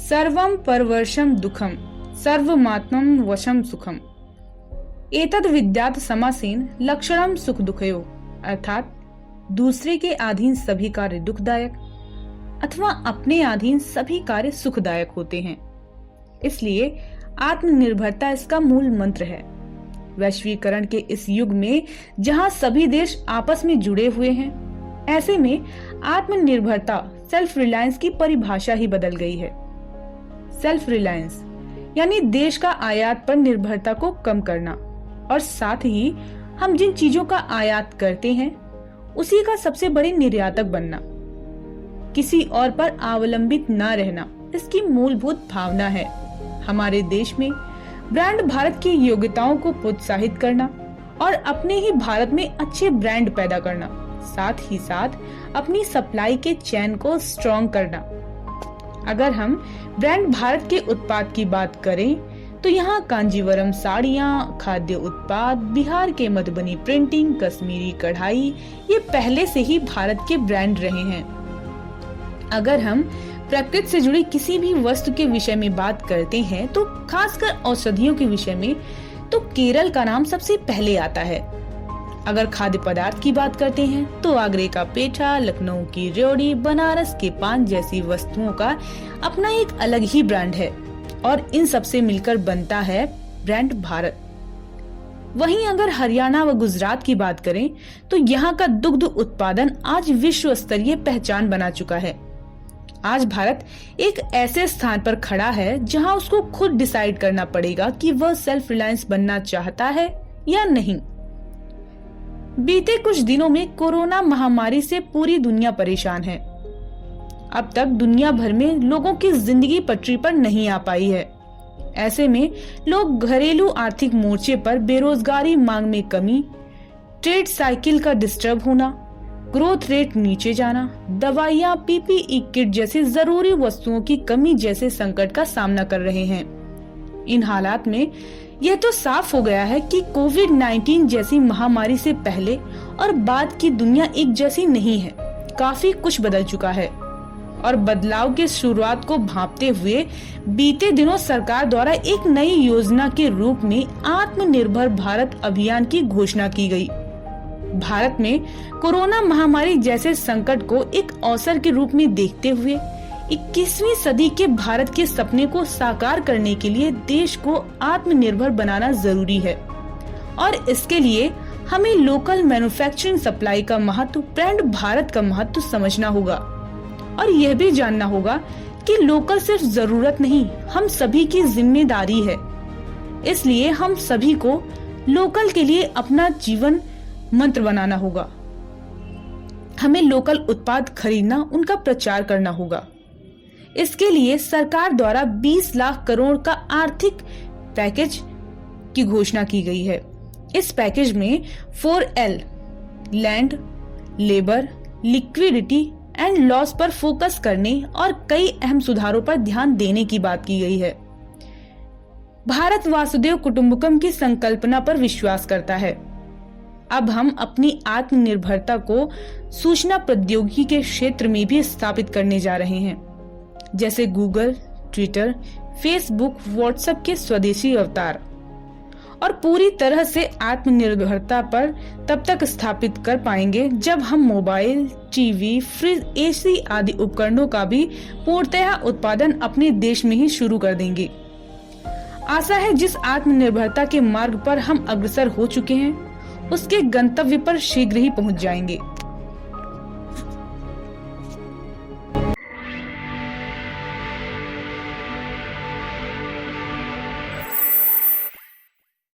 सर्वं परवर्षं दुःखं सर्वमात्मं वशं सुखम। एतद विद्यात् समासेन लक्षणम सुख दुखयो, अर्थात दूसरे के अधीन सभी कार्य दुखदायक अथवा अपने अधीन सभी कार्य सुखदायक होते हैं। इसलिए आत्मनिर्भरता इसका मूल मंत्र है। वैश्वीकरण के इस युग में जहां सभी देश आपस में जुड़े हुए हैं, ऐसे में आत्मनिर्भरता सेल्फ रिलायंस की परिभाषा ही बदल गई है। सेल्फ रिलायंस यानी देश का आयात पर निर्भरता को कम करना और साथ ही हम जिन चीजों का आयात करते हैं उसी का सबसे बड़े निर्यातक बनना, किसी और पर अवलंबित न रहना इसकी मूलभूत भावना है। हमारे देश में ब्रांड भारत की योग्यताओं को प्रोत्साहित करना और अपने ही भारत में अच्छे ब्रांड पैदा करना, साथ ही साथ अपनी सप्लाई के चेन को स्ट्रॉन्ग करना। अगर हम ब्रांड भारत के उत्पाद की बात करें तो यहाँ कांजीवरम साड़ियाँ, खाद्य उत्पाद, बिहार के मधुबनी प्रिंटिंग, कश्मीरी कढ़ाई ये पहले से ही भारत के ब्रांड रहे हैं। अगर हम प्रकृति से जुड़ी किसी भी वस्तु के विषय में बात करते हैं तो खासकर औषधियों के विषय में तो केरल का नाम सबसे पहले आता है। अगर खाद्य पदार्थ की बात करते हैं तो आगरे का पेठा, लखनऊ की रेवड़ी, बनारस के पान जैसी वस्तुओं का अपना एक अलग ही ब्रांड है और इन सब से मिलकर बनता है ब्रांड भारत। वहीं अगर हरियाणा व गुजरात की बात करें तो यहाँ का दुग्ध उत्पादन आज विश्व स्तरीय पहचान बना चुका है। आज भारत एक ऐसे स्थान पर खड़ा है जहां उसको खुद डिसाइड करना पड़ेगा कि वह सेल्फ रिलायंस बनना चाहता है या नहीं। बीते कुछ दिनों में कोरोना महामारी से पूरी दुनिया परेशान है। अब तक दुनिया भर में लोगों की जिंदगी पटरी पर नहीं आ पाई है। ऐसे में लोग घरेलू आर्थिक मोर्चे पर बेरोजगारी, मांग में कमी, ट्रेड साइकिल का डिस्टर्ब होना, ग्रोथ रेट नीचे जाना, दवाइयाँ, पीपीई किट जैसी जरूरी वस्तुओं की कमी जैसे संकट का सामना कर रहे हैं। इन हालात में यह तो साफ हो गया है कि कोविड-19 जैसी महामारी से पहले और बाद की दुनिया एक जैसी नहीं है। काफी कुछ बदल चुका है और बदलाव की शुरुआत को भांपते हुए बीते दिनों सरकार द्वारा एक नई योजना के रूप में आत्मनिर्भर भारत अभियान की घोषणा की गई। भारत में कोरोना महामारी जैसे संकट को एक अवसर के रूप में देखते हुए 21वीं सदी के भारत के सपने को साकार करने के लिए देश को आत्मनिर्भर बनाना जरूरी है और इसके लिए हमें लोकल मैन्युफैक्चरिंग सप्लाई का महत्व, ब्रांड भारत का महत्व समझना होगा और यह भी जानना होगा कि लोकल सिर्फ जरूरत नहीं, हम सभी की जिम्मेदारी है। इसलिए हम सभी को लोकल के लिए अपना जीवन मंत्र बनाना होगा। हमें लोकल उत्पाद खरीदना, उनका प्रचार करना होगा। इसके लिए सरकार द्वारा 20 लाख करोड़ का आर्थिक पैकेज की घोषणा की गई है। इस पैकेज में 4L land, labour, liquidity and loss पर फोकस करने और कई अहम सुधारों पर ध्यान देने की बात की गई है। भारत वासुदेव कुटुंबकम की संकल्पना पर विश्वास करता है। अब हम अपनी आत्मनिर्भरता को सूचना प्रौद्योगिकी के क्षेत्र में भी स्थापित करने जा रहे हैं, जैसे गूगल, ट्विटर, फेसबुक, व्हाट्सएप के स्वदेशी अवतार, और पूरी तरह से आत्मनिर्भरता पर तब तक स्थापित कर पाएंगे जब हम मोबाइल, टीवी, फ्रिज, एसी आदि उपकरणों का भी पूर्णतः उत्पादन अपने देश में ही शुरू कर देंगे। आशा है जिस आत्मनिर्भरता के मार्ग पर हम अग्रसर हो चुके हैं उसके गंतव्य पर शीघ्र ही पहुंच जाएंगे।